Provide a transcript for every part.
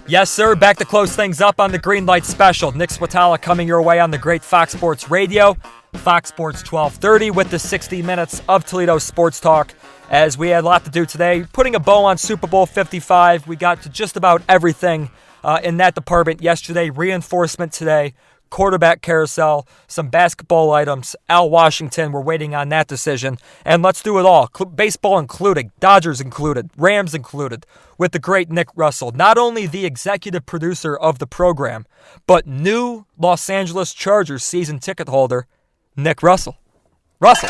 Yes, sir. Back to close things up on the Green Light Special. Nick Swatala coming your way on the great Fox Sports Radio, Fox Sports 1230 with the 60 minutes of Toledo Sports Talk. As we had a lot to do today, putting a bow on Super Bowl 55. We got to just about everything in that department yesterday. Reinforcement today. Quarterback carousel, some basketball items. Al Washington, we're waiting on that decision. And let's do it all. Baseball included, Dodgers included, Rams included, with the great Nick Russell. Not only the executive producer of the program, but new Los Angeles Chargers season ticket holder, Nick Russell. Russell.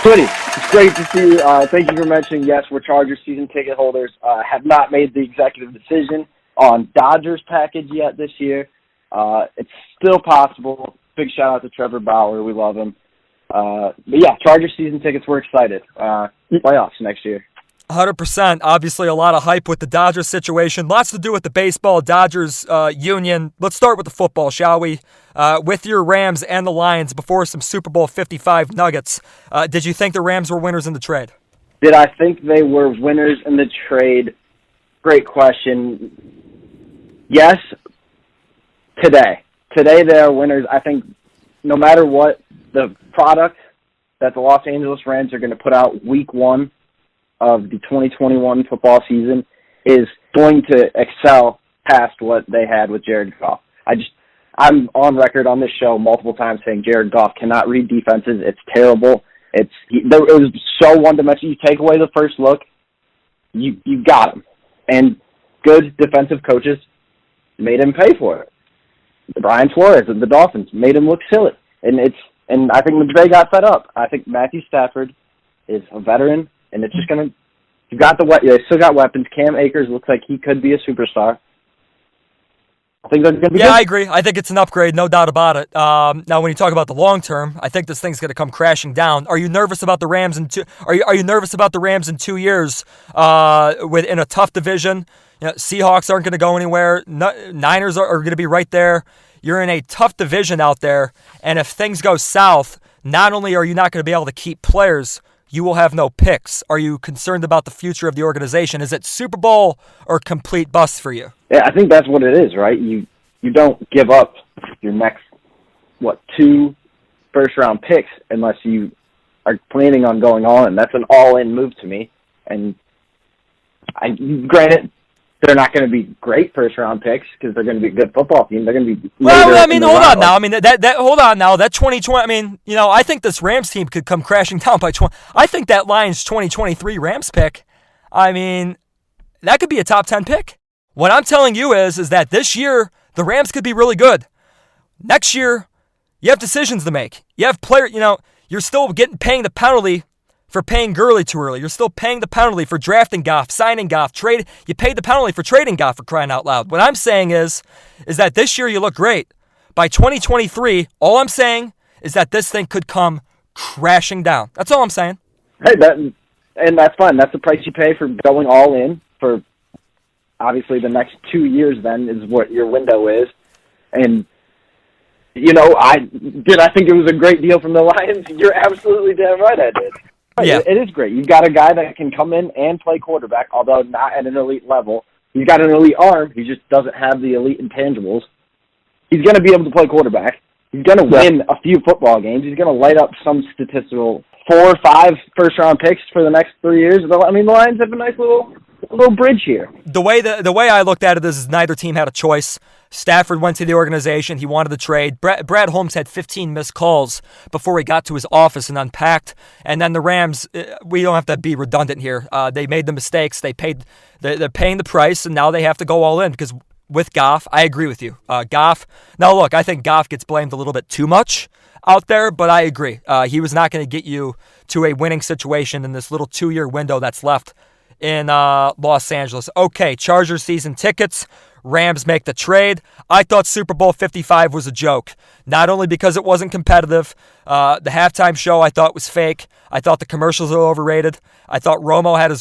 Goody. It's great to see you. Thank you for mentioning, yes, we're Chargers season ticket holders. Have not made the executive decision on Dodgers package yet this year. It's still possible. Big shout out to Trevor Bauer. We love him. But yeah, Chargers season tickets, we're excited. Playoffs next year. 100%. Obviously, a lot of hype with the Dodgers situation. Lots to do with the baseball, Dodgers union. Let's start with the football, shall we? With your Rams and the Lions before some Super Bowl 55 nuggets, did you think the Rams were winners in the trade? Did I think they were winners in the trade? Great question. Yes, today. Today they are winners. I think no matter what, the product that the Los Angeles Rams are going to put out week one of the 2021 football season is going to excel past what they had with Jared Goff. I'm on record on this show multiple times saying Jared Goff cannot read defenses. It's terrible. It was so one-dimensional. You take away the first look, you got him. And good defensive coaches made him pay for it. Brian Flores of the Dolphins made him look silly. And I think McVay got fed up. I think Matthew Stafford is a veteran, and it's just going to – they still got weapons. Cam Akers looks like he could be a superstar. I think that's going to be good. I agree. I think it's an upgrade, no doubt about it. Now, when you talk about the long term, I think this thing's going to come crashing down. Are you nervous about the Rams Are you nervous about the Rams in 2 years in a tough division? You know, Seahawks aren't going to go anywhere. Niners are going to be right there. You're in a tough division out there, and if things go south, not only are you not going to be able to keep players, you will have no picks. Are you concerned about the future of the organization? Is it Super Bowl or complete bust for you? Yeah, I think that's what it is, right? You don't give up your next, 2 first-round picks unless you are planning on going all in. That's an all-in move to me. And granted, they're not going to be great first-round picks because they're going to be a good football team. They're going to be. Well, I mean, hold on now. I mean, hold on now. That 2020. I mean, I think this Rams team could come crashing down by 20. I think that Lions 2023 Rams pick. I mean, that could be a top 10 pick. What I'm telling you is that this year the Rams could be really good. Next year, you have decisions to make. You have you're still paying the penalty for paying Gurley too early. You're still paying the penalty for drafting Goff, signing Goff, trade. You paid the penalty for trading Goff, for crying out loud. What I'm saying is that this year you look great. By 2023, all I'm saying is that this thing could come crashing down. That's all I'm saying. Hey, and that's fine. That's the price you pay for going all in for obviously the next 2 years then is what your window is. And, I think it was a great deal from the Lions. You're absolutely damn right I did. Yeah. It is great. You've got a guy that can come in and play quarterback, although not at an elite level. He's got an elite arm. He just doesn't have the elite intangibles. He's going to be able to play quarterback. He's going to win a few football games. He's going to light up some statistical 4 or 5 first-round picks for the next 3 years. I mean, the Lions have a nice little bridge here. The way I looked at it is neither team had a choice. Stafford went to the organization. He wanted to trade. Brad Holmes had 15 missed calls before he got to his office and unpacked. And then the Rams, we don't have to be redundant here. They made the mistakes. They're paying the price, and now they have to go all in because with Goff, I agree with you. Goff. Now, look, I think Goff gets blamed a little bit too much out there, but I agree. He was not going to get you to a winning situation in this little 2-year window that's left in Los Angeles. Okay, Chargers season tickets. Rams make the trade. I thought Super Bowl 55 was a joke, not only because it wasn't competitive. The halftime show I thought was fake. I thought the commercials were overrated. I thought Romo had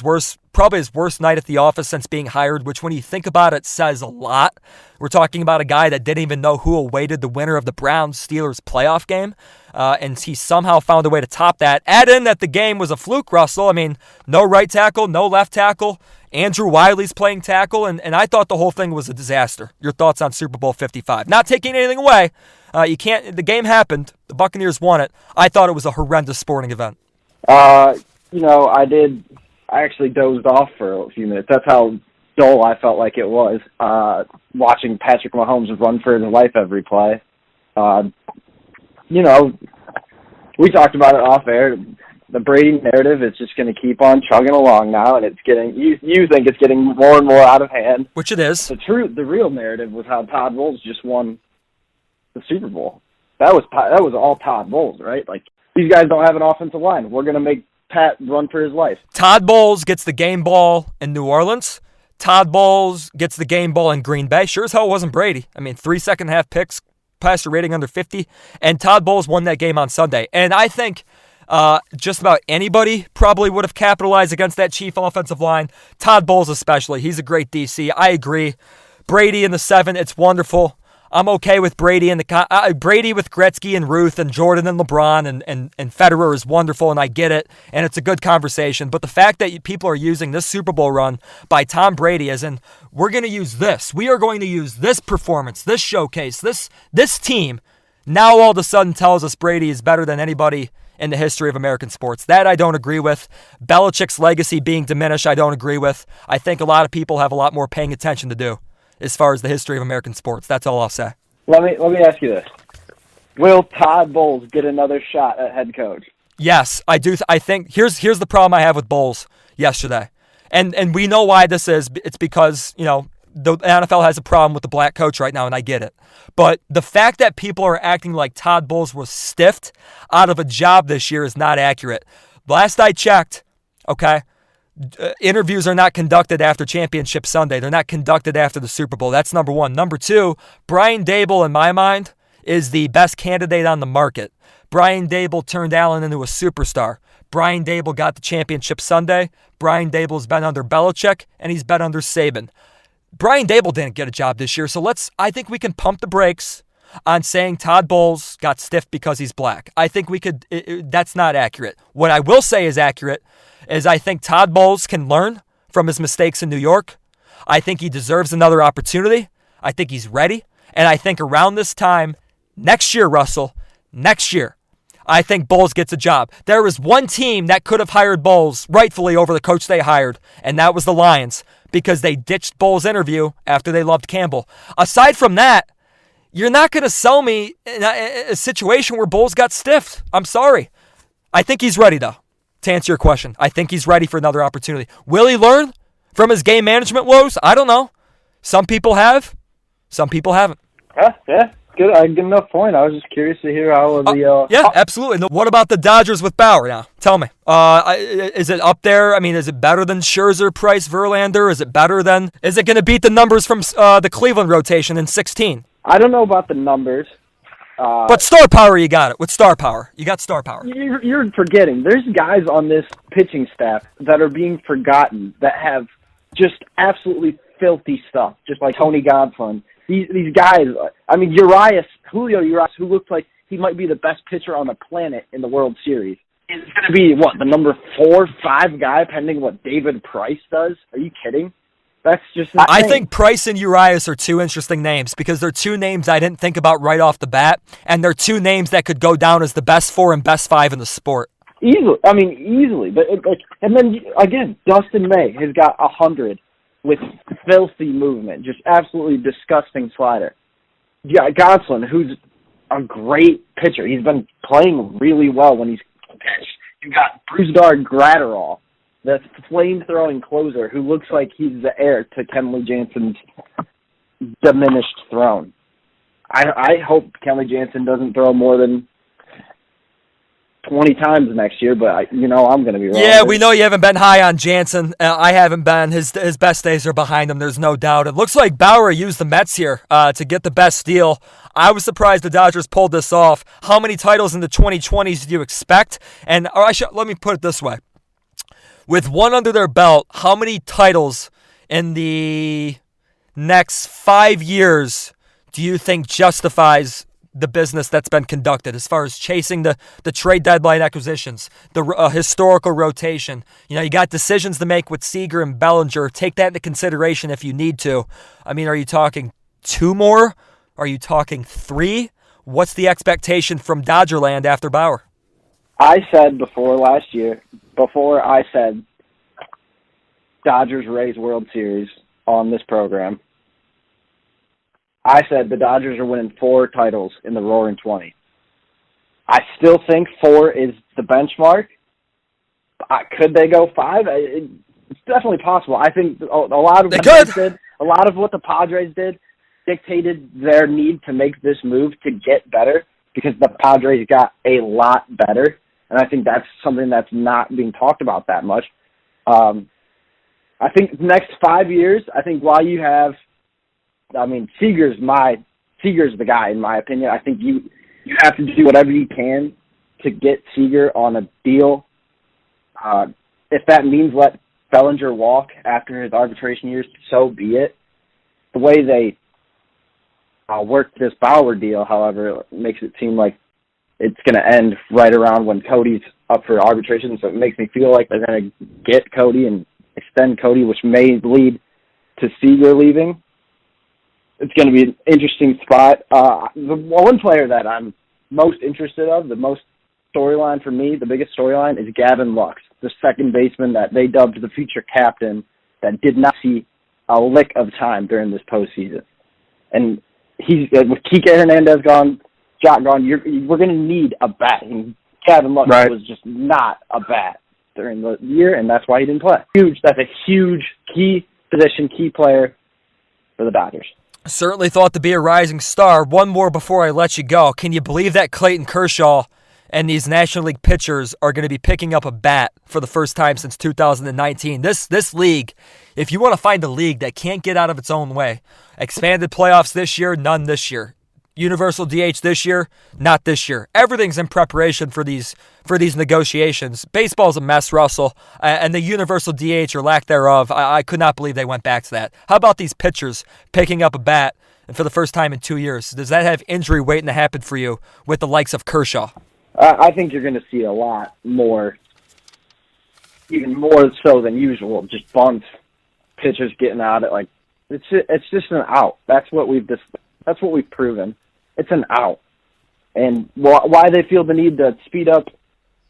probably his worst night at the office since being hired, which when you think about it says a lot. We're talking about a guy that didn't even know who awaited the winner of the Browns-Steelers playoff game, and he somehow found a way to top that. Add in that the game was a fluke, Russell. I mean, no right tackle, no left tackle, Andrew Wiley's playing tackle, and I thought the whole thing was a disaster. Your thoughts on Super Bowl 55? Not taking anything away. You can't. The game happened. The Buccaneers won it. I thought it was a horrendous sporting event. I actually dozed off for a few minutes. That's how dull I felt like it was, watching Patrick Mahomes run for his life every play. We talked about it off air. The Brady narrative is just going to keep on chugging along now, and it's getting. You think it's getting more and more out of hand, which it is. The real narrative was how Todd Bowles just won the Super Bowl. That was all Todd Bowles, right? Like, these guys don't have an offensive line. We're going to make Pat run for his life. Todd Bowles gets the game ball in New Orleans. Todd Bowles gets the game ball in Green Bay. Sure as hell it wasn't Brady. I mean, 3 second-half picks, passer rating under 50, and Todd Bowles won that game on Sunday. And I think just about anybody probably would have capitalized against that Chief offensive line. Todd Bowles especially. He's a great DC. I agree. Brady in the 7, it's wonderful. I'm okay with Brady and Brady with Gretzky and Ruth and Jordan and LeBron and Federer is wonderful, and I get it, and it's a good conversation. But the fact that people are using this Super Bowl run by Tom Brady as in, we're going to use this. We are going to use this performance, this showcase, this team. Now all of a sudden tells us Brady is better than anybody in the history of American sports. That I don't agree with. Belichick's legacy being diminished, I don't agree with. I think a lot of people have a lot more paying attention to do as far as the history of American sports. That's all I'll say. Let me ask you this. Will Todd Bowles get another shot at head coach? Yes, I do. I think here's the problem I have with Bowles yesterday. And we know why this is. It's because, the NFL has a problem with the black coach right now, and I get it. But the fact that people are acting like Todd Bowles was stiffed out of a job this year is not accurate. Last I checked, okay, interviews are not conducted after Championship Sunday. They're not conducted after the Super Bowl. That's number one. Number two, Brian Daboll, in my mind, is the best candidate on the market. Brian Daboll turned Allen into a superstar. Brian Daboll got the Championship Sunday. Brian Daboll's been under Belichick, and he's been under Saban. Brian Daboll didn't get a job this year, so I think we can pump the brakes on saying Todd Bowles got stiffed because he's black. I think we could. That's not accurate. What I will say is accurate is I think Todd Bowles can learn from his mistakes in New York. I think he deserves another opportunity. I think he's ready. And I think around this time, next year, Russell, I think Bowles gets a job. There was one team that could have hired Bowles rightfully over the coach they hired, and that was the Lions, because they ditched Bowles' interview after they loved Campbell. Aside from that, you're not going to sell me a situation where Bowles got stiffed. I'm sorry. I think he's ready, though. To answer your question, I think he's ready for another opportunity. Will he learn from his game management woes? I don't know. Some people have. Some people haven't. Yeah. Good. Good enough point. I was just curious to hear how the... Yeah, absolutely. What about the Dodgers with Bauer now? Tell me. Is it up there? I mean, is it better than Scherzer, Price, Verlander? Is it going to beat the numbers from the Cleveland rotation in 16? I don't know about the numbers. But star power, you got it. With star power. You got star power. You're forgetting. There's guys on this pitching staff that are being forgotten that have just absolutely filthy stuff, just like Tony Gonsolin. These guys, I mean, Julio Urias, who looks like he might be the best pitcher on the planet in the World Series, is going to be, the number 4, 5 guy, pending what David Price does? Are you kidding? That's just insane. I think Price and Urias are two interesting names because they're two names I didn't think about right off the bat, and they're two names that could go down as the best 4 and best 5 in the sport. Easily. But and then, again, Dustin May has got 100 with filthy movement, just absolutely disgusting slider. Yeah, Gonsolin, who's a great pitcher. He's been playing really well when he's pitched. You got Brusdar Graterol, the flame-throwing closer who looks like he's the heir to Kenley Jansen's diminished throne. I hope Kenley Jansen doesn't throw more than 20 times next year, but I'm going to be wrong. Yeah, we know you haven't been high on Jansen. I haven't been. His best days are behind him, there's no doubt. It looks like Bauer used the Mets here to get the best deal. I was surprised the Dodgers pulled this off. How many titles in the 2020s do you expect? And let me put it this way. With one under their belt, how many titles in the next 5 years do you think justifies the business that's been conducted as far as chasing the trade deadline acquisitions, the historical rotation. You got decisions to make with Seager and Bellinger. Take that into consideration if you need to. I mean, are you talking 2 more? Are you talking 3? What's the expectation from Dodgerland after Bauer? I said before I said Dodgers-Rays World Series on this program, I said the Dodgers are winning 4 titles in the Roaring 20. I still think 4 is the benchmark. Could they go 5? It's definitely possible. I think a lot of what the Padres did dictated their need to make this move to get better, because the Padres got a lot better, and I think that's something that's not being talked about that much. I think the next 5 years, I think while you have, Seager's the guy, in my opinion. I think you have to do whatever you can to get Seager on a deal. If that means let Bellinger walk after his arbitration years, so be it. The way they worked this Bauer deal, however, makes it seem like it's going to end right around when Cody's up for arbitration, so it makes me feel like they're going to get Cody and extend Cody, which may lead to Seager leaving. It's going to be an interesting spot. The one player that I'm most interested of, the most storyline for me, the biggest storyline, is Gavin Lux, the second baseman that they dubbed the future captain, that did not see a lick of time during this postseason. And he's with Kike Hernandez gone, Jock gone, we're going to need a bat. And Gavin Lux was just not a bat during the year, and that's why he didn't play. That's a huge key position, key player for the Dodgers. Certainly thought to be a rising star. One more before I let you go. Can you believe that Clayton Kershaw and these National League pitchers are going to be picking up a bat for the first time since 2019? This league, if you want to find a league that can't get out of its own way, expanded playoffs this year, none this year. Universal DH this year, not this year. Everything's in preparation for these negotiations. Baseball's a mess, Russell, and the universal DH or lack thereof, I could not believe they went back to that. How about these pitchers picking up a bat for the first time in 2 years? Does that have injury waiting to happen for you with the likes of Kershaw? I think you're going to see a lot more, even more so than usual, just bunts, pitchers getting out. It's just an out. That's what we've proven. It's an out. And why they feel the need to speed up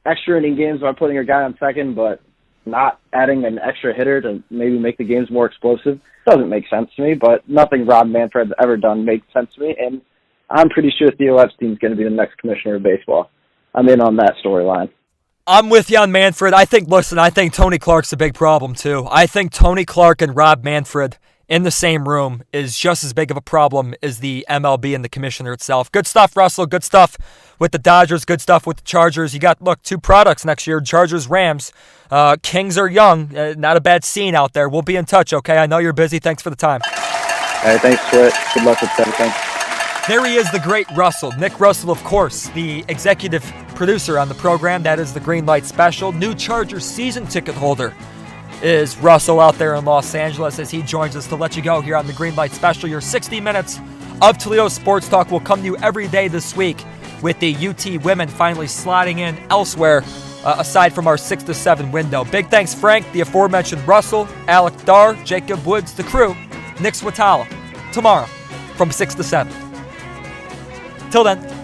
extra inning games by putting a guy on second, but not adding an extra hitter to maybe make the games more explosive, doesn't make sense to me. But nothing Rob Manfred's ever done makes sense to me, and I'm pretty sure Theo Epstein's going to be the next commissioner of baseball. I'm in on that storyline. I'm with you on Manfred. I think Tony Clark's a big problem, too. I think Tony Clark and Rob Manfred in the same room is just as big of a problem as the MLB and the commissioner itself. Good stuff, Russell. Good stuff with the Dodgers. Good stuff with the Chargers. You got, 2 products next year, Chargers, Rams. Kings are young. Not a bad scene out there. We'll be in touch, okay? I know you're busy. Thanks for the time. Hey, thanks for it. Good luck with everything. There he is, the great Russell. Nick Russell, of course, the executive producer on the program. That is the Green Light Special. New Chargers season ticket holder is Russell out there in Los Angeles as he joins us to let you go here on the Green Light Special. Your 60 minutes of Toledo Sports Talk will come to you every day this week with the UT women finally slotting in elsewhere aside from our 6 to 7 window. Big thanks, Frank, the aforementioned Russell, Alec Darr, Jacob Woods, the crew, Nick Swatala, tomorrow from 6 to 7. Till then.